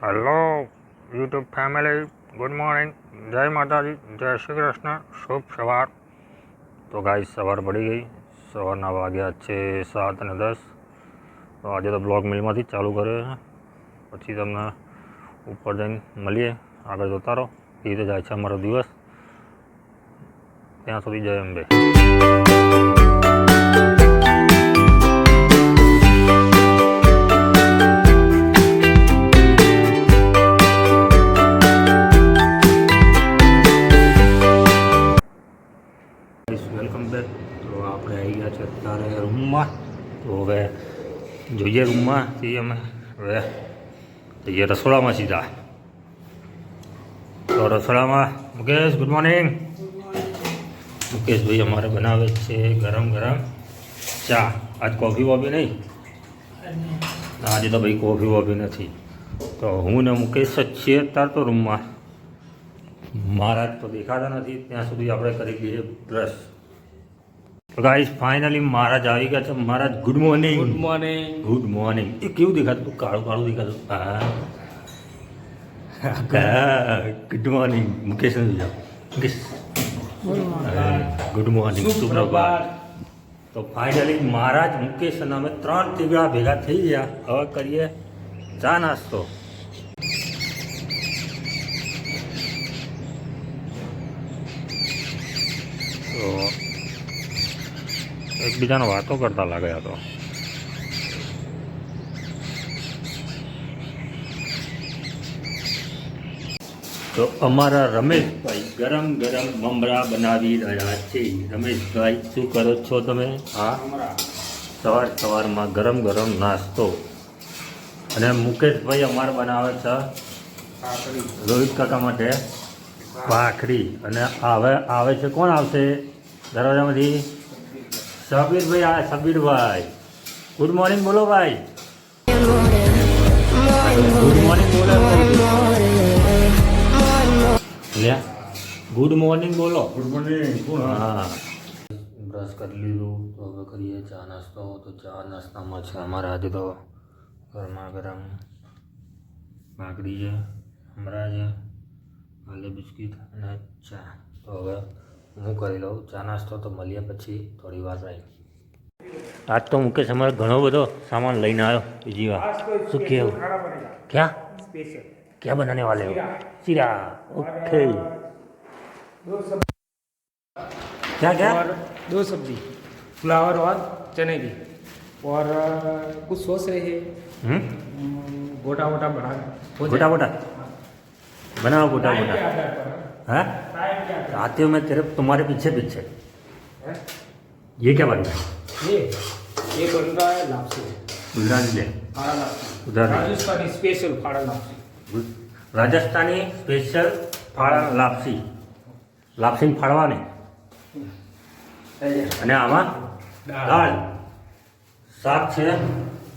Hello YouTube family, good morning, જય માતાજી, જય શ્રી કૃષ્ણ, શુભ સવાર. તો ગાઈસ સવાર પડી ગઈ, સવારના વાગ્યા છે 7:10. તો આજે તો બ્લોગ મિલમાંથી ચાલુ કર્યો છે. પછી તમને ઉપર જઈને મળીએ, આગળ જોતા રહો. એ રીતે જાય છે અમારો દિવસ. ત્યાં સુધી જય અંબે. Welcome back. તો આપણે આવી ગયા છે અત્યારે રૂમમાં. તો હવે જોઈએ રૂમમાંથી અમે હવે જઈએ રસોડામાં સીધા. તો રસોડામાં મુકેશ, ગુડ મોર્નિંગ. મુકેશભાઈ અમારે બનાવે છે ગરમ ગરમ ચા. આજ કોફી વોફી નહીં, આજે તો ભાઈ કોફી વોફી નથી. તો હું ને મુકેશ જ છીએ અત્યારે તો રૂમમાં. મહારાજ તો દેખાતા નથી, ત્યાં સુધી આપણે કરી દઈએ બ્રશ. તો ગાઈસ ફાઇનલી મહારાજ આવી ગયા છે. Maharaj good morning. Good morning. Good morning. એ કેવું દેખાતું? કાળું કાળું દેખાતું. હા, ગુડ મોર્નિંગ. મુકેશ નથી જાઓ. મુકેશ ગુડ મોર્નિંગ, સુપ્રભાત. તો ફાઇનલી મહારાજ, મુકેશ અને અમે 3 ટીગડા ભેગા થઈ ગયા. હવે કરીએ ચા નાસ્તો. તો એકબીજાનો વાતો કરતા લાગ્યા તો. તો અમારા રમેશભાઈ ગરમ ગરમ મમરા બનાવી રહ્યા છે. રમેશભાઈ, શું કરો છો તમે? હા, સવારમાં ગરમ ગરમ નાસ્તો. અને મુકેશભાઈ અમારે બનાવે છે રોહિત કાકા માટે ભાખરી. અને હવે આવે છે, કોણ આવશે દરવાજામાંથી? સબીરભાઈ. આ સબીરભાઈ, ગુડ મોર્નિંગ બોલો ભાઈ. ગુડ મોર્નિંગ બોલો. ગુડ મોર્નિંગ બોલો. Good morning. હા, બ્રશ કરી લીધું. તો હવે કરીએ ચા નાસ્તો. તો ચા નાસ્તામાં છે અમારે આજે તો ગરમા ગરમ ભાખરી છે, મમરા છે, આલે બિસ્કીટ અને ચા. તો હવે હું કરી લઉં ચા નાસ્તો. તો મળીએ પછી થોડી વાર રહી. આજ તો મુકેશ અમારે ઘણો બધો સામાન લઈને આવ્યો. બીજી વાર શું કહેવું? ક્યાં क्या बनाने वाले हो? सीरा. ओके. क्या क्या? और 2 सब्जी, फ्लावर और चने की. और कुछ सोच रहे हैं गोटा वोटा बना. गोटा गोटा बनाओ. गोटा गोटा. हाँ, आते हो मैं तेरे तुम्हारे पीछे पीछे. ये क्या बन रहा है? ये बन रहा है लापसी. उधर ले. फाड़ा लापसी. उधर राजस्थानी स्पेशल फाड़ा लापसी. રાજસ્થાની સ્પેશિયલ ફાળા લાપસી. લાપસી ફાળવાની. અને આમાં દાળ. શાક છે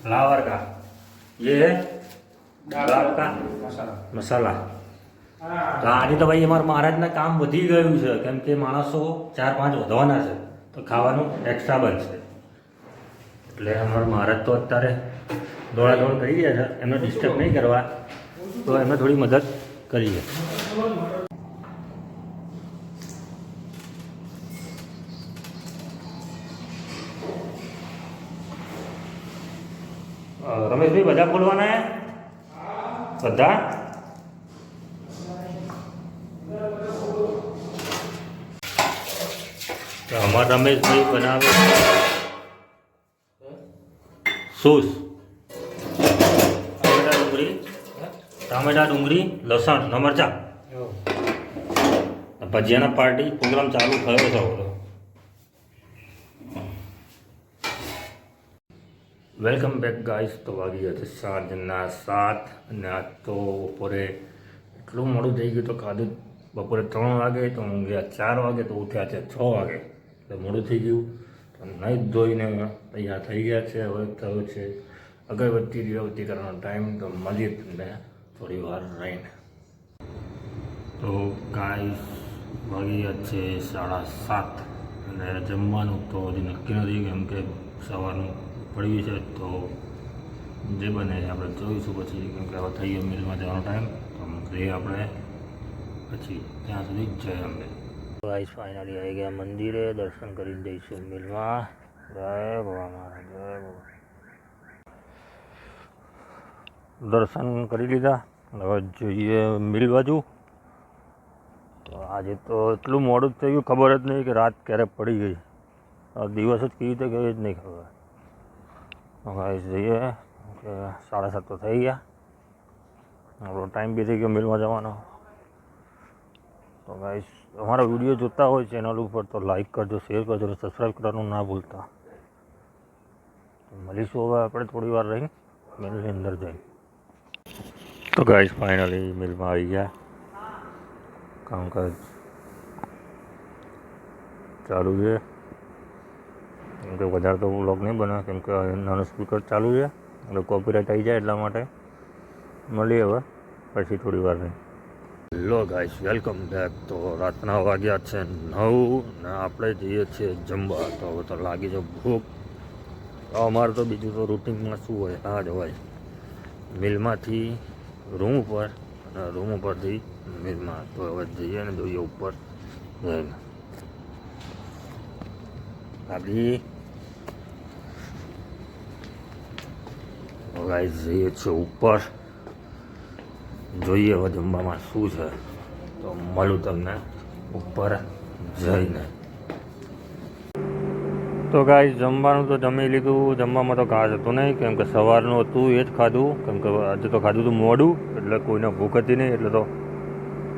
ફ્લાવર કા. ये है दाल का મસાલા. તો આજે તો ભાઈ અમારા મહારાજના કામ વધી ગયું છે, કેમ કે માણસો 4-5 વધવાના છે. તો ખાવાનું એક્સ્ટ્રા બનશે. એટલે અમારા મહારાજ તો અત્યારે દોડાદોડ કરી રહ્યા છે. એમને ડિસ્ટર્બ નહીં કરવા, તો એમને થોડી મદદ કરીએ. રમેશભાઈ, બધા ખોલવાના હે? બધા? તો અમારા રમેશભાઈ બનાવે સોસ. ટામેટા, ડુંગળી, લસણ ને મરચાં. ભજીયાના પાર્ટી પ્રોગ્રામ ચાલુ થયો છે. Welcome back guys. તો વાગી ગયા છે સાંજના 7. અને આજ તો બપોરે એટલું મોડું થઈ ગયું. તો ખાધું બપોરે 3 વાગે, તો ઊંઘ્યા 4 વાગે, તો ઉઠ્યા છે 6 વાગે. એટલે મોડું થઈ ગયું. તો નહીં ધોઈને તૈયાર થઈ ગયા છે. હવે થયો છે અગરબત્તી દીવાબત્તી કરવાનો ટાઈમ. તો મળીએ તમને થોડી વાર રહીને. તો ગાઈસ વાગી ગયા છે 7:30. અને જમવાનું તો હજી નક્કી નથી, કેમ કે સવારનું પડ્યું છે. તો જે બને એ આપણે જોઈશું પછી, કેમ કે હવે થઈ ગયો મિલમાં જવાનો ટાઈમ, તો એ આપણે પછી ત્યાં સુધી જય અંબે. ગાઈસ ફાઇનલી આવી ગયા મંદિરે, દર્શન કરીને જઈશું મિલમાં. જય ભગવાન મહારાજ, જય ભગવાન. દર્શન કરી લીધા, હવે જોઈએ મિલ બાજુ. તો આજે તો એટલું મોડું જ થઈ ગયું, ખબર જ નહીં કે રાત ક્યારે પડી ગઈ. દિવસ જ કેવી રીતે ગઈ જ નહીં ખબર. ગાઈસ જઈએ કે 7:30 તો થઈ ગયા, આપણો ટાઈમ બી થઈ ગયો મિલમાં જવાનો. તો ગાઈસ અમારા વિડીયો જોતા હોય ચેનલ ઉપર તો લાઈક કરજો, શેર કરજો અને સબસ્ક્રાઈબ કરવાનું ના ભૂલતા. મળીશું હવે આપણે થોડી વાર રહીને મિલની અંદર જઈ. તો ગાઈસ ફાઇનલી મિલમાં આવી ગયા, કામકાજ ચાલુ છે. કેમ કે વધારે તો વ્લોગ નહીં બને, કેમ કે નાનું સ્પીકર ચાલુ છે એટલે કોપીરાઇટ આવી જાય, એટલા માટે મળીએ હવે પછી થોડી વાર નહીં. Hello guys, welcome back. તો રાતના વાગ્યા છે 9 ને આપણે જઈએ છીએ જમવા. તો હવે તો લાગી છે ભૂખ. અમારે તો બીજું તો રૂટિનમાં શું હોય, આ જ હોય મિલમાંથી રૂમ ઉપર અને રૂમ ઉપરથી મિલમાં. તો હવે જઈએ ને જોઈએ ઉપર જઈને ગાડી. ગાઈસ જઈએ છીએ ઉપર, જોઈએ હવે જમવામાં શું છે. તો મળું તમને ઉપર જઈને. તો ગાઈસ જમવાનું તો જમી લીધું. જમવામાં તો ખાસ હતું નહીં, કેમ કે સવારનું હતું એ જ ખાધું. કેમ કે આજે તો ખાધું હતું મોડું, એટલે કોઈને ભૂખ હતી નહીં એટલે તો.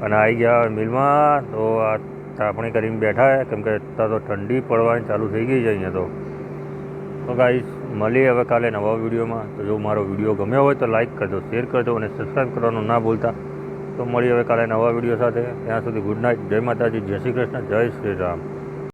અને આવી ગયા મિલમાં, તો આ તાપણી કરીને બેઠા. કેમ કે અત્યારે તો ઠંડી પડવાની ચાલુ થઈ ગઈ છે અહીંયા તો ગાઈસ મળીએ હવે કાલે નવા વિડીયોમાં. તો જો મારો વિડીયો ગમ્યો હોય તો લાઈક કરજો, શેર કરજો અને સબસ્ક્રાઈબ કરવાનું ના ભૂલતા. તો મળીએ હવે કાલે નવા વિડીયો સાથે. ત્યાં સુધી ગુડ નાઇટ, જય માતાજી, જય શ્રી કૃષ્ણ, જય શ્રી રામ.